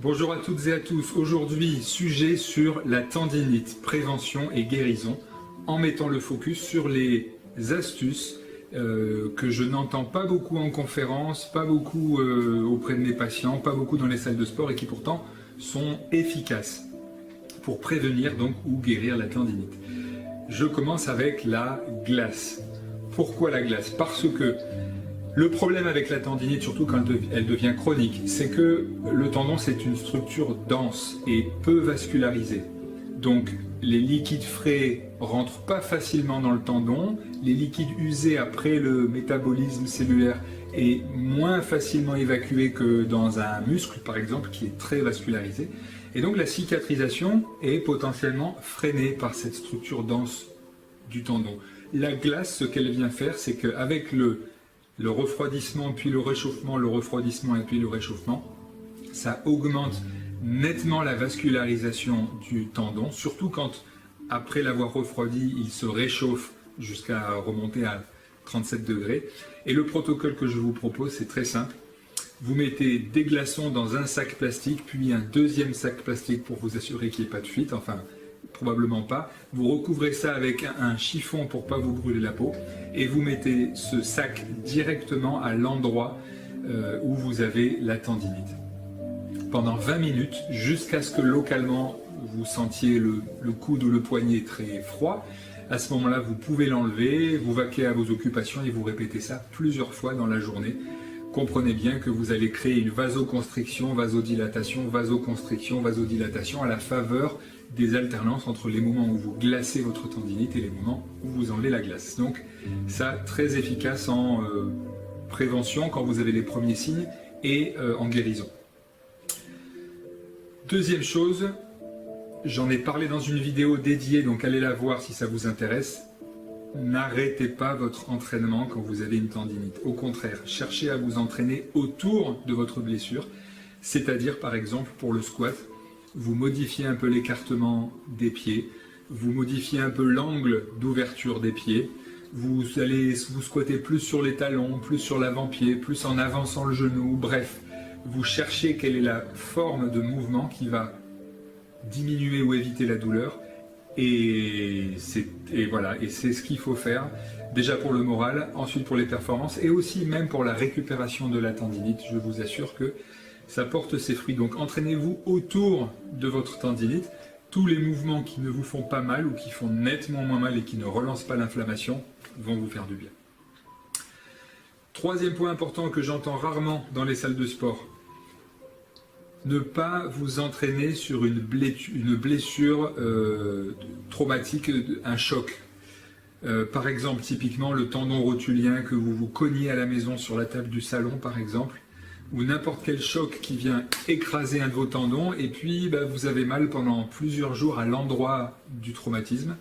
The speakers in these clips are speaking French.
Bonjour à toutes et à tous. Aujourd'hui, sujet sur la tendinite, prévention et guérison, en mettant le focus sur les astuces que je n'entends pas beaucoup en conférence, pas beaucoup auprès de mes patients, pas beaucoup dans les salles de sport et qui pourtant sont efficaces pour prévenir donc ou guérir la tendinite. Je commence avec la glace. Pourquoi la glace? Parce que le problème avec la tendinite, surtout quand elle devient chronique, c'est que le tendon c'est une structure dense et peu vascularisée. Donc les liquides frais rentrent pas facilement dans le tendon, les liquides usés après le métabolisme cellulaire est moins facilement évacué que dans un muscle par exemple qui est très vascularisé. Et donc la cicatrisation est potentiellement freinée par cette structure dense du tendon. La glace, ce qu'elle vient faire, c'est qu'avec le refroidissement puis le refroidissement et puis le réchauffement, ça augmente nettement la vascularisation du tendon, surtout quand, après l'avoir refroidi, il se réchauffe jusqu'à remonter à 37 degrés. Et le protocole que je vous propose, c'est très simple. Vous mettez des glaçons dans un sac plastique, puis un deuxième sac plastique pour vous assurer qu'il n'y ait pas de fuite, enfin probablement pas. Vous recouvrez ça avec un chiffon pour ne pas vous brûler la peau et vous mettez ce sac directement à l'endroit où vous avez la tendinite. Pendant 20 minutes, jusqu'à ce que localement vous sentiez le coude ou le poignet très froid. À ce moment-là, vous pouvez l'enlever, vous vaquer à vos occupations et vous répétez ça plusieurs fois dans la journée. Comprenez bien que vous allez créer une vasoconstriction, vasodilatation, vasoconstriction, vasodilatation à la faveur des alternances entre les moments où vous glacez votre tendinite et les moments où vous enlevez la glace. Donc ça, très efficace en prévention quand vous avez les premiers signes et en guérison. Deuxième chose, j'en ai parlé dans une vidéo dédiée, donc allez la voir si ça vous intéresse. N'arrêtez pas votre entraînement quand vous avez une tendinite. Au contraire, cherchez à vous entraîner autour de votre blessure, c'est-à-dire par exemple pour le squat, vous modifiez un peu l'écartement des pieds, vous modifiez un peu l'angle d'ouverture des pieds, vous allez vous squatter plus sur les talons, plus sur l'avant-pied, plus en avançant le genou, bref, vous cherchez quelle est la forme de mouvement qui va diminuer ou éviter la douleur. Et voilà, et c'est ce qu'il faut faire, déjà pour le moral, ensuite pour les performances, et aussi même pour la récupération de la tendinite. Je vous assure que ça porte ses fruits. Donc entraînez-vous autour de votre tendinite. Tous les mouvements qui ne vous font pas mal ou qui font nettement moins mal et qui ne relancent pas l'inflammation vont vous faire du bien. Troisième point important que j'entends rarement dans les salles de sport. Ne pas vous entraîner sur une blessure traumatique, un choc. Par exemple, typiquement le tendon rotulien que vous vous cognez à la maison sur la table du salon, par exemple, ou n'importe quel choc qui vient écraser un de vos tendons, et puis vous avez mal pendant plusieurs jours à l'endroit du traumatisme.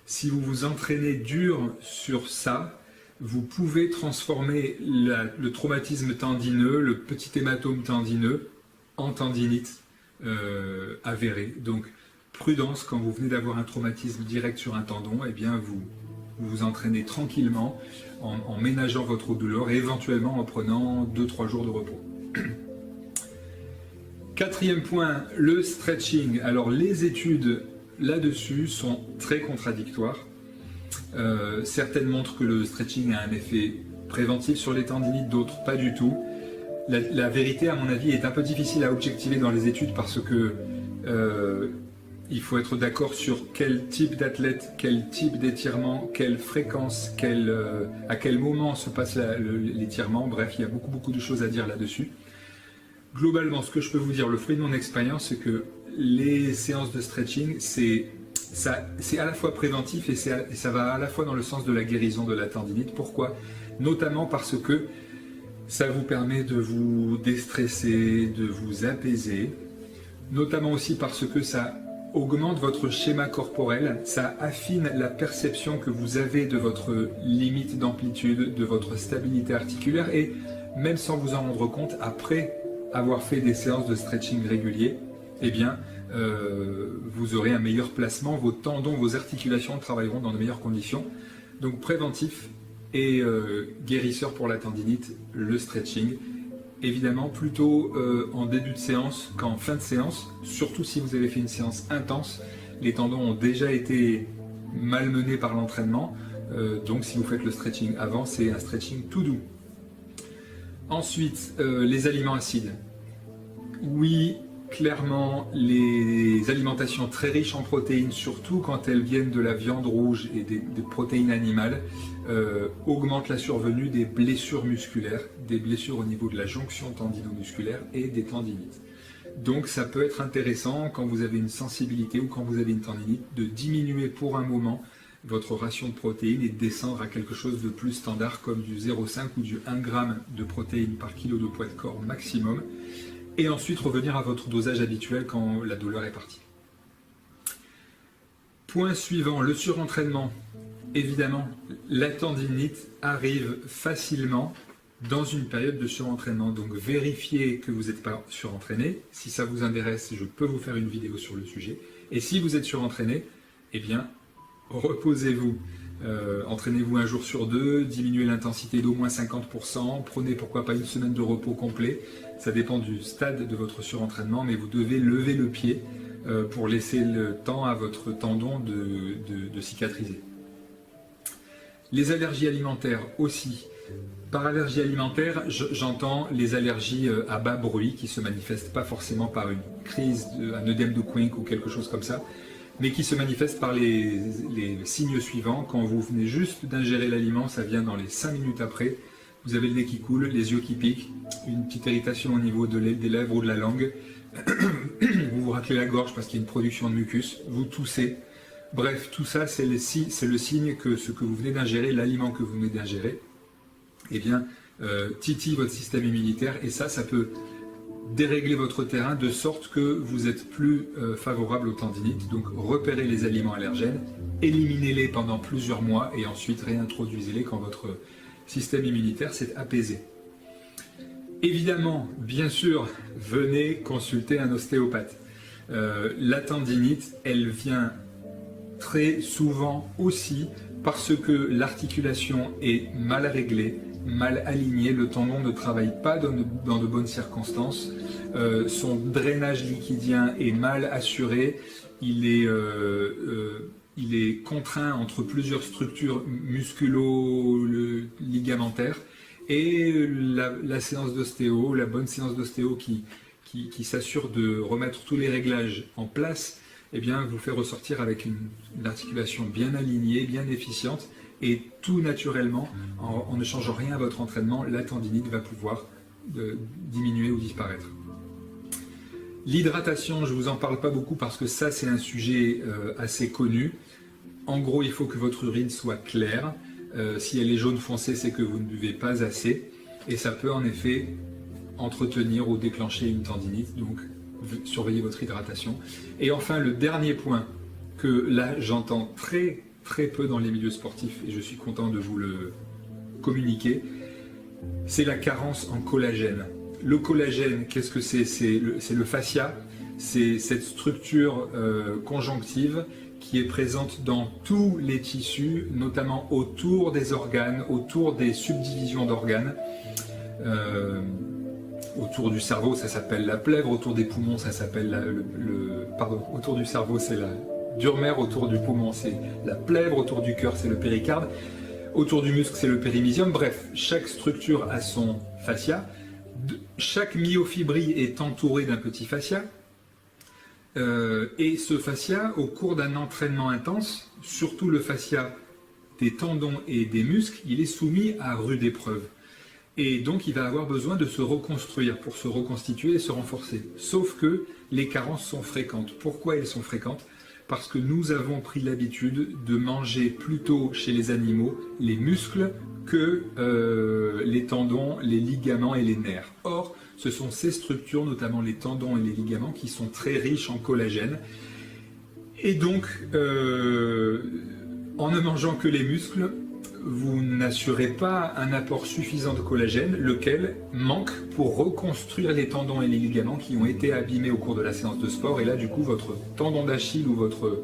Si vous vous entraînez dur sur ça, vous pouvez transformer le traumatisme tendineux, le petit hématome tendineux, en tendinite avérée. Donc prudence, quand vous venez d'avoir un traumatisme direct sur un tendon, eh bien vous vous entraînez tranquillement en ménageant votre douleur et éventuellement en prenant 2-3 jours de repos. Quatrième point, le stretching. Alors les études là-dessus sont très contradictoires. Certaines montrent que le stretching a un effet préventif sur les tendinites, d'autres pas du tout. La vérité, à mon avis, est un peu difficile à objectiver dans les études parce que il faut être d'accord sur quel type d'athlète, quel type d'étirement, quelle fréquence, à quel moment se passe l'étirement. Bref, il y a beaucoup de choses à dire là-dessus. Globalement, ce que je peux vous dire, le fruit de mon expérience, c'est que les séances de stretching, c'est à la fois préventif et ça va à la fois dans le sens de la guérison de la tendinite. Pourquoi? Notamment parce que ça vous permet de vous déstresser, de vous apaiser, notamment aussi parce que ça augmente votre schéma corporel, ça affine la perception que vous avez de votre limite d'amplitude, de votre stabilité articulaire et même sans vous en rendre compte, après avoir fait des séances de stretching réguliers, eh bien, vous aurez un meilleur placement, vos tendons, vos articulations travailleront dans de meilleures conditions. Donc préventif et guérisseur pour la tendinite, le stretching. évidemment plutôt en début de séance qu'en fin de séance, surtout si vous avez fait une séance intense. Les tendons ont déjà été malmenés par l'entraînement, donc si vous faites le stretching avant, c'est un stretching tout doux. Ensuite, les aliments acides. Oui, clairement, les alimentations très riches en protéines, surtout quand elles viennent de la viande rouge et des protéines animales, augmentent la survenue des blessures musculaires, des blessures au niveau de la jonction tendino-musculaire et des tendinites. Donc ça peut être intéressant quand vous avez une sensibilité ou quand vous avez une tendinite de diminuer pour un moment votre ration de protéines et de descendre à quelque chose de plus standard comme du 0,5 ou du 1 g de protéines par kilo de poids de corps maximum, et ensuite revenir à votre dosage habituel quand la douleur est partie. Point suivant, le surentraînement. Évidemment, la tendinite arrive facilement dans une période de surentraînement, donc vérifiez que vous n'êtes pas surentraîné. Si ça vous intéresse, je peux vous faire une vidéo sur le sujet. Et si vous êtes surentraîné, eh bien, reposez-vous. Entraînez-vous un jour sur deux, diminuez l'intensité d'au moins 50%, prenez pourquoi pas une semaine de repos complet. Ça dépend du stade de votre surentraînement, mais vous devez lever le pied pour laisser le temps à votre tendon de cicatriser. Les allergies alimentaires aussi. Par allergie alimentaire, j'entends les allergies à bas bruit qui ne se manifestent pas forcément par une crise, un œdème de Quincke ou quelque chose comme ça, mais qui se manifestent par les signes suivants. Quand vous venez juste d'ingérer l'aliment, ça vient dans les 5 minutes après, vous avez le nez qui coule, les yeux qui piquent, une petite irritation au niveau des lèvres ou de la langue, vous vous raclez la gorge parce qu'il y a une production de mucus, vous toussez. Bref, tout ça, c'est le signe que ce que vous venez d'ingérer, l'aliment que vous venez d'ingérer, eh bien, titille votre système immunitaire, et ça peut dérégler votre terrain de sorte que vous êtes plus favorable aux tendinites. Donc, repérez les aliments allergènes, éliminez-les pendant plusieurs mois, et ensuite réintroduisez-les quand votre système immunitaire s'est apaisé. Évidemment, bien sûr, venez consulter un ostéopathe. La tendinite, elle vient très souvent aussi parce que l'articulation est mal réglée, mal aligné, le tendon ne travaille pas dans de bonnes circonstances, son drainage liquidien est mal assuré, il est contraint entre plusieurs structures musculo-ligamentaires, et la séance d'ostéo, la bonne séance d'ostéo qui s'assure de remettre tous les réglages en place, eh bien, vous fait ressortir avec une articulation bien alignée, bien efficiente, et tout naturellement, en ne changeant rien à votre entraînement, la tendinite va pouvoir diminuer ou disparaître. L'hydratation, je ne vous en parle pas beaucoup parce que ça, c'est un sujet assez connu. En gros, il faut que votre urine soit claire. Si elle est jaune foncé, c'est que vous ne buvez pas assez. Et ça peut en effet entretenir ou déclencher une tendinite. Donc, surveillez votre hydratation. Et enfin, le dernier point que là, j'entends très peu dans les milieux sportifs, et je suis content de vous le communiquer, c'est la carence en collagène. Le collagène, qu'est-ce que c'est? C'est le fascia, c'est cette structure conjonctive qui est présente dans tous les tissus, notamment autour des organes, autour des subdivisions d'organes. Autour du cerveau, ça s'appelle la plèvre, autour des poumons, ça s'appelle autour du cerveau, c'est la durmère, autour du poumon, c'est la plèvre, autour du cœur, c'est le péricarde, autour du muscle, c'est le périmysium. Bref, chaque structure a son fascia. Chaque myofibrie est entourée d'un petit fascia. Et ce fascia, au cours d'un entraînement intense, surtout le fascia des tendons et des muscles, il est soumis à rude épreuve. Et donc, il va avoir besoin de se reconstruire pour se reconstituer et se renforcer. Sauf que les carences sont fréquentes. Pourquoi elles sont fréquentes? Parce que nous avons pris l'habitude de manger plutôt chez les animaux les muscles que les tendons, les ligaments et les nerfs. Or, ce sont ces structures, notamment les tendons et les ligaments, qui sont très riches en collagène. Et donc, en ne mangeant que les muscles, vous n'assurez pas un apport suffisant de collagène, lequel manque pour reconstruire les tendons et les ligaments qui ont été abîmés au cours de la séance de sport. Et là, du coup, votre tendon d'Achille ou votre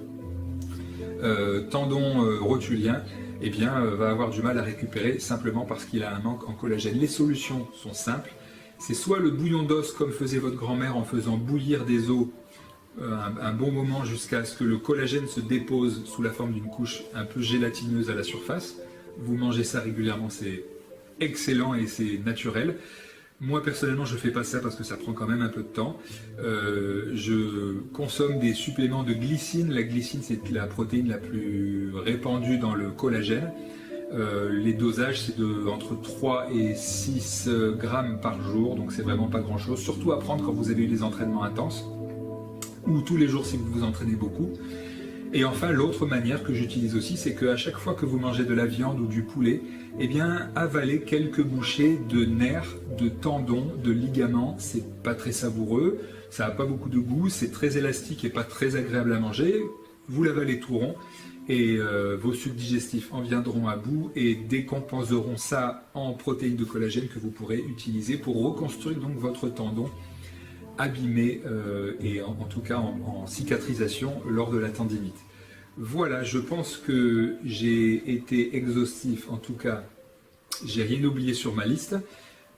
tendon rotulien, eh bien, va avoir du mal à récupérer simplement parce qu'il a un manque en collagène. Les solutions sont simples. c'est soit le bouillon d'os comme faisait votre grand-mère en faisant bouillir des os un bon moment jusqu'à ce que le collagène se dépose sous la forme d'une couche un peu gélatineuse à la surface. Vous mangez ça régulièrement, c'est excellent et c'est naturel. Moi personnellement je ne fais pas ça parce que ça prend quand même un peu de temps. Je consomme des suppléments de glycine. La glycine c'est la protéine la plus répandue dans le collagène. Les dosages c'est entre 3 et 6 grammes par jour, donc c'est vraiment pas grand chose. Surtout à prendre quand vous avez eu des entraînements intenses, ou tous les jours si vous vous entraînez beaucoup. Et enfin, l'autre manière que j'utilise aussi, c'est qu'à chaque fois que vous mangez de la viande ou du poulet, eh bien, avalez quelques bouchées de nerfs, de tendons, de ligaments. C'est pas très savoureux, ça n'a pas beaucoup de goût, c'est très élastique et pas très agréable à manger. Vous l'avalez tout rond et vos sucs digestifs en viendront à bout et décomposeront ça en protéines de collagène que vous pourrez utiliser pour reconstruire donc votre tendon abîmé et en tout cas en cicatrisation lors de la tendinite. Voilà, je pense que j'ai été exhaustif, en tout cas j'ai rien oublié sur ma liste.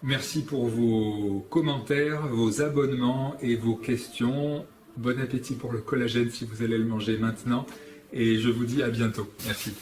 Merci pour vos commentaires, vos abonnements et vos questions. Bon appétit pour le collagène si vous allez le manger maintenant et je vous dis à bientôt. Merci.